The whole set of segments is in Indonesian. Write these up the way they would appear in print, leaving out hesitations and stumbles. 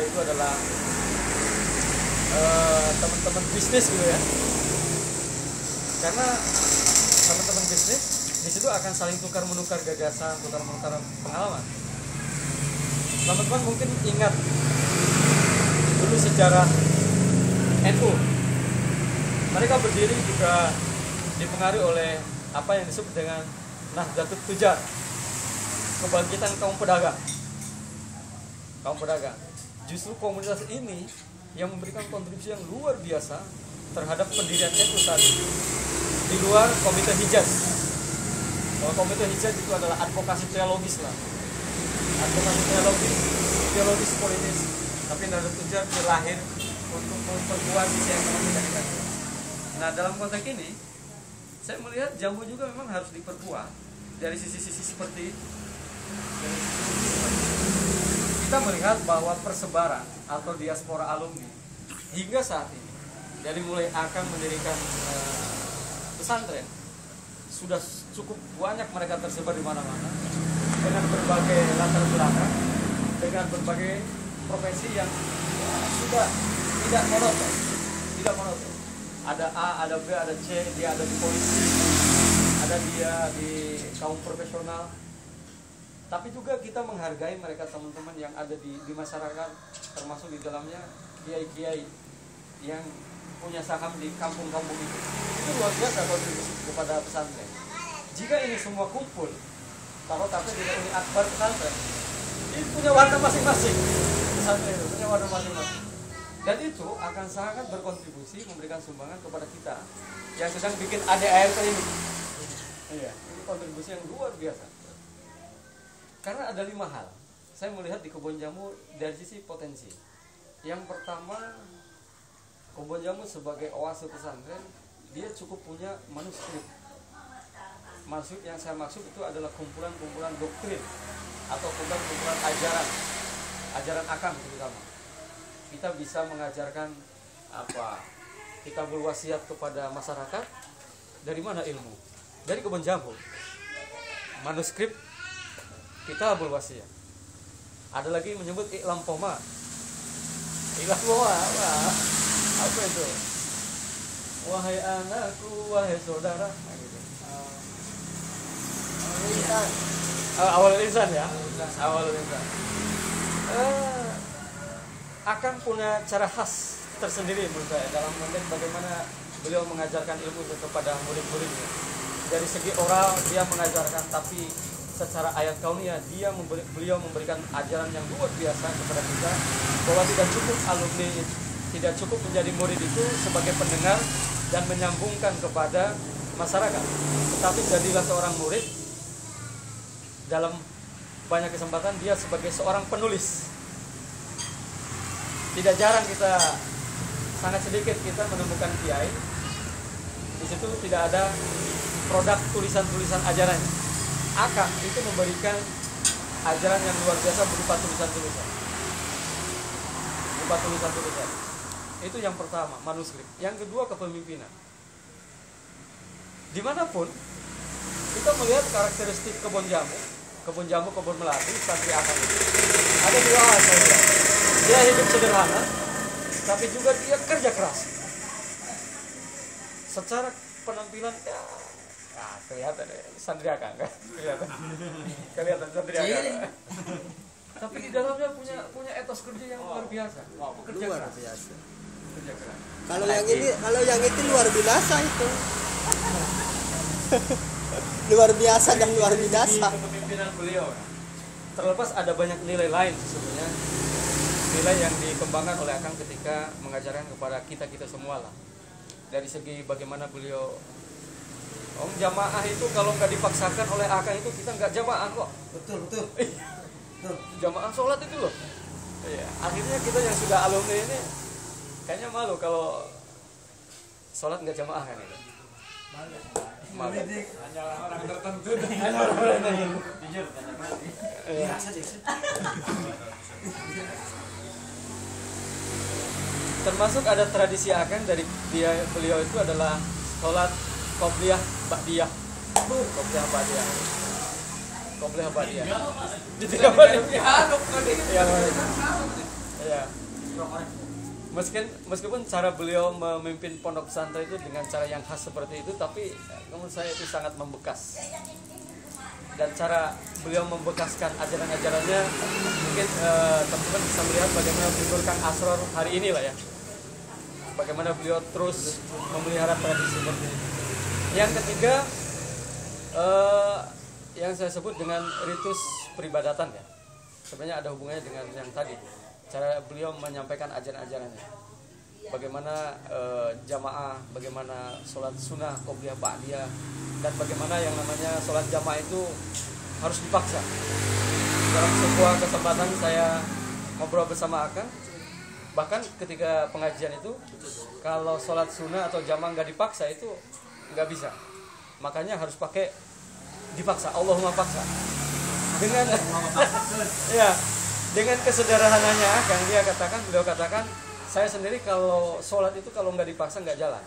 itu adalah teman-teman bisnis gitu ya. Karena teman-teman bisnis di situ akan saling tukar menukar gagasan, tukar menukar pengalaman. Teman-teman mungkin ingat dulu sejarah NU. Mereka berdiri juga dipengaruhi oleh apa yang disebut dengan Nahdlatul Tujar, kebangkitan kaum pedagang. Kaum pedagang. Justru komunitas ini yang memberikan kontribusi yang luar biasa terhadap pendirian NU saat ini. Di luar Komite Hijaz. Kalau Komite Hijaz itu adalah advokasi teologis lah. Advokasi teologis politis. Tapi Nahdlatul Tujar lahir untuk memperkuat visi ekonomi dari NU. Nah, dalam konteks ini saya melihat Jambu juga memang harus diperkuat dari sisi-sisi seperti itu. Kita melihat bahwa persebaran atau diaspora alumni hingga saat ini dari mulai akan mendirikan pesantren sudah cukup banyak mereka tersebar di mana-mana dengan berbagai latar belakang, dengan berbagai profesi yang sudah tidak monoton. Ada A, ada B, ada C, dia ada di polisi, ada dia di kaum profesional. Tapi juga kita menghargai mereka teman-teman yang ada di masyarakat, termasuk di dalamnya kiai-kiai yang punya saham di kampung-kampung itu. Itu luar biasa kontribusi kepada pesantren. Jika ini semua kumpul, taruh kata di ini akbar pesantren, ini punya warna masing-masing. Pesantren itu punya warna masing-masing. Dan itu akan sangat berkontribusi memberikan sumbangan kepada kita yang sedang bikin ADART ini. Iya, ini kontribusi yang luar biasa. Karena ada 5 hal. Saya melihat di Kebun Jambu dari sisi potensi. Yang pertama, Kebun Jambu sebagai oase pesantren, dia cukup punya manuskrip. Maksud yang saya maksud itu adalah kumpulan-kumpulan doktrin atau kumpulan-kumpulan ajaran akam terutama. Kita bisa mengajarkan apa? Kita berwasiat kepada masyarakat dari mana ilmu? Dari Kebun Jambu. Manuskrip kita berwasiat. Ada lagi menyebut Iklam Poma. Iklam Poma apa itu? Wahai anakku, wahai saudara. Awal lisan ya. Awal lisan. Akan punya cara khas tersendiri menurut saya dalam konteks bagaimana beliau mengajarkan ilmu kepada murid-muridnya. Dari segi oral dia mengajarkan, tapi secara ayat kauniyah beliau memberikan ajaran yang luar biasa kepada kita bahwa tidak cukup alumni, tidak cukup menjadi murid itu sebagai pendengar dan menyambungkan kepada masyarakat, tetapi jadilah seorang murid dalam banyak kesempatan dia sebagai seorang penulis. Tidak jarang kita, sangat sedikit kita menemukan kiai di situ tidak ada produk tulisan-tulisan ajarannya. Akam itu memberikan ajaran yang luar biasa berupa tulisan-tulisan. Itu yang pertama, manuskrip. Yang kedua, kepemimpinan. Dimanapun kita melihat karakteristik Kebun Jambu, Kebun Melati, Santri Akam itu ada 2 hal saja. Dia hidup sederhana, tapi juga dia kerja keras. Secara penampilan ya kelihatan Santri Akam kan? Kelihatan Santri Akam. Tapi di dalamnya punya etos kerja yang luar biasa. Kerja keras. Kerja keras. Kalau yang itu luar biasa itu. Luar biasa dan luar biasa. Kepemimpinan beliau. Terlepas ada banyak nilai lain sesungguhnya. Nilai yang dikembangkan oleh Akang ketika mengajarkan kepada kita semua lah. Dari segi bagaimana beliau jamaah itu kalau nggak dipaksakan oleh Akang itu kita nggak jamaah kok. Betul. Jamaah sholat itu loh. Iya. Akhirnya kita yang sudah alumni ini kayaknya malu kalau sholat nggak jamaah kan itu. Malu. Hanya orang tertentu. Hanya orang tertentu. Jujur. Iya. Termasuk ada tradisi Akang dari beliau itu adalah sholat qobliyah ba'diyah. Qobliyah ba'diyah. Di tiga balik. Ya. Meskipun cara beliau memimpin pondok pesantren itu dengan cara yang khas seperti itu, tapi menurut saya itu sangat membekas. Dan cara beliau membekaskan ajaran-ajarannya, mungkin teman-teman bisa melihat bagaimana figur Kang Asror hari ini lah ya. Bagaimana beliau terus memelihara tradisi seperti itu. Yang ketiga, yang saya sebut dengan ritus peribadatan ya. Sebenarnya ada hubungannya dengan yang tadi. Cara beliau menyampaikan ajaran-ajarannya. Bagaimana jamaah, bagaimana sholat sunnah, qobliyah, ba'diyah, dan bagaimana yang namanya sholat jamaah itu harus dipaksa. Dalam sebuah kesempatan saya ngobrol bersama Akang, bahkan ketika pengajian itu, kalau sholat sunnah atau jamaah nggak dipaksa itu nggak bisa. Makanya harus pakai dipaksa, Allahumma paksa. Dengan ya, dengan kesederhananya Akang beliau katakan, saya sendiri kalau sholat itu kalau nggak dipaksa nggak jalan.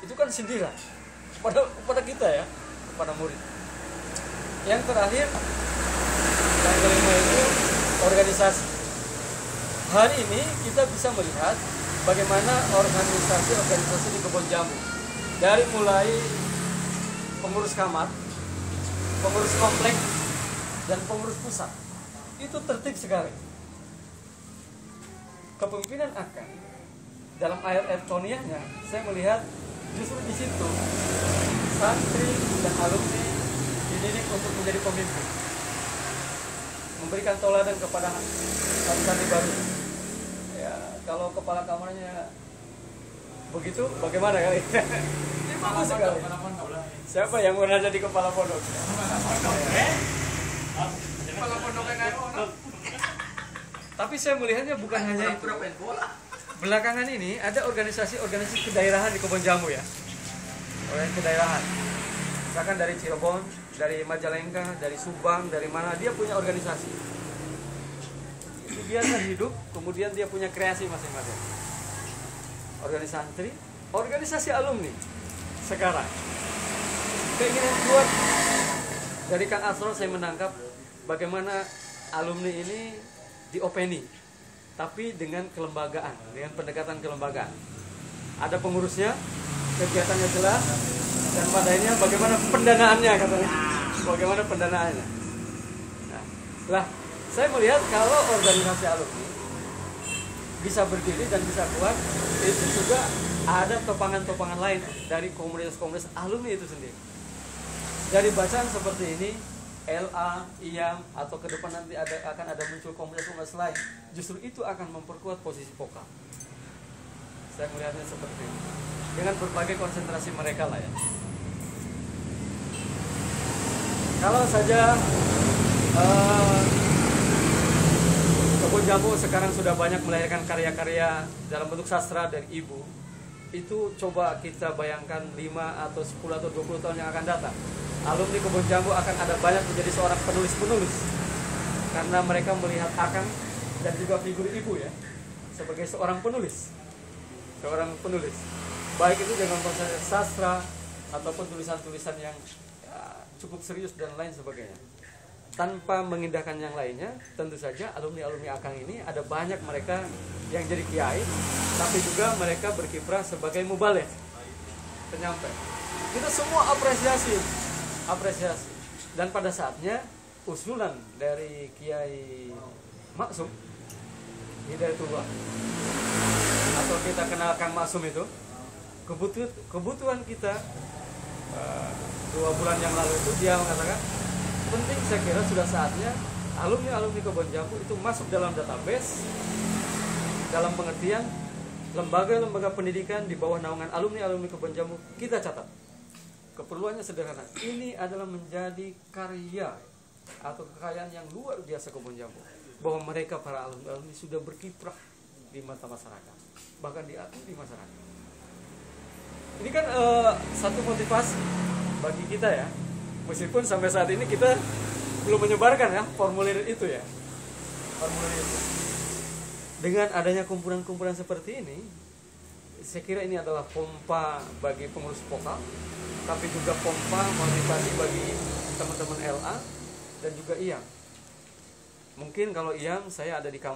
Itu kan sindiran kepada kita ya, kepada murid. Yang terakhir, yang kelima itu organisasi. Hari ini kita bisa melihat bagaimana organisasi di Kebon Jambu, dari mulai pengurus kamar, pengurus komplek, dan pengurus pusat, itu tertib sekali. Kepemimpinan Akang dalam ayat toniahnya, saya melihat justru di situ santri dan alumni dididik untuk menjadi pemimpin, memberikan teladan kepada santri baru. Ya, kalau kepala kamarnya begitu, bagaimana kali? Ini bagus sekali. Siapa yang pernah jadi kepala pondok? Kepala pondok Tapi saya melihatnya bukan hanya itu. Belakangan ini ada organisasi kedaerahan di Kebon Jambu ya. Organisasi kedaerahan. Misalkan dari Cirebon, dari Majalengka, dari Subang, dari mana, dia punya organisasi. Itu biasa hidup, kemudian dia punya kreasi masing-masing. Organisasi santri, organisasi alumni. Sekarang keinginan kuat dari Kang Asror, saya menangkap bagaimana alumni ini diopeni, tapi dengan kelembagaan, dengan pendekatan kelembagaan. Ada pengurusnya, kegiatannya jelas, dan pada akhirnya bagaimana pendanaannya katanya. Bagaimana pendanaannya. Nah, saya melihat kalau organisasi alumni bisa berdiri dan bisa kuat, itu juga ada topangan-topangan lain dari komunitas-komunitas alumni itu sendiri. Dari bacaan seperti ini, LA, IAM, atau ke depan nanti akan ada muncul komunitas-komunitas lain, justru itu akan memperkuat posisi vokal. Saya melihatnya seperti ini, dengan berbagai konsentrasi mereka lah ya. Kalau saja Kebon Jambu sekarang sudah banyak melahirkan karya-karya dalam bentuk sastra dari ibu, itu coba kita bayangkan 5 atau 10 atau 20 tahun yang akan datang, alumni Kebon Jambu akan ada banyak menjadi seorang penulis-penulis, karena mereka melihat Akang dan juga figur ibu ya sebagai seorang penulis, baik itu dengan konsep sastra ataupun tulisan-tulisan yang cukup serius dan lain sebagainya. Tanpa mengindahkan yang lainnya, tentu saja alumni-alumni Akang ini ada banyak mereka yang jadi kiai, tapi juga mereka berkiprah sebagai mubaligh, penyampai. Kita semua apresiasi. Dan pada saatnya usulan dari Kiai Maksum Hidayatullah, atau kita kenal Kang Maksum itu, kebutuhan kita 2 bulan yang lalu itu, dia mengatakan penting, saya kira sudah saatnya alumni Kebon Jambu itu masuk dalam database, dalam pengertian lembaga-lembaga pendidikan di bawah naungan alumni Kebon Jambu kita catat. Keperluannya sederhana, ini adalah menjadi karya atau kekayaan yang luar biasa Kebon Jambu, bahwa mereka para alumni sudah berkiprah di mata masyarakat, bahkan diakui di masyarakat. Ini kan satu motivasi bagi kita ya, meskipun sampai saat ini kita belum menyebarkan ya formulir itu. Dengan adanya kumpulan-kumpulan seperti ini, saya kira ini adalah pompa bagi pengurus vokal, tapi juga pompa motivasi bagi teman-teman LA dan juga IAM. Mungkin kalau IAM, saya ada di kampus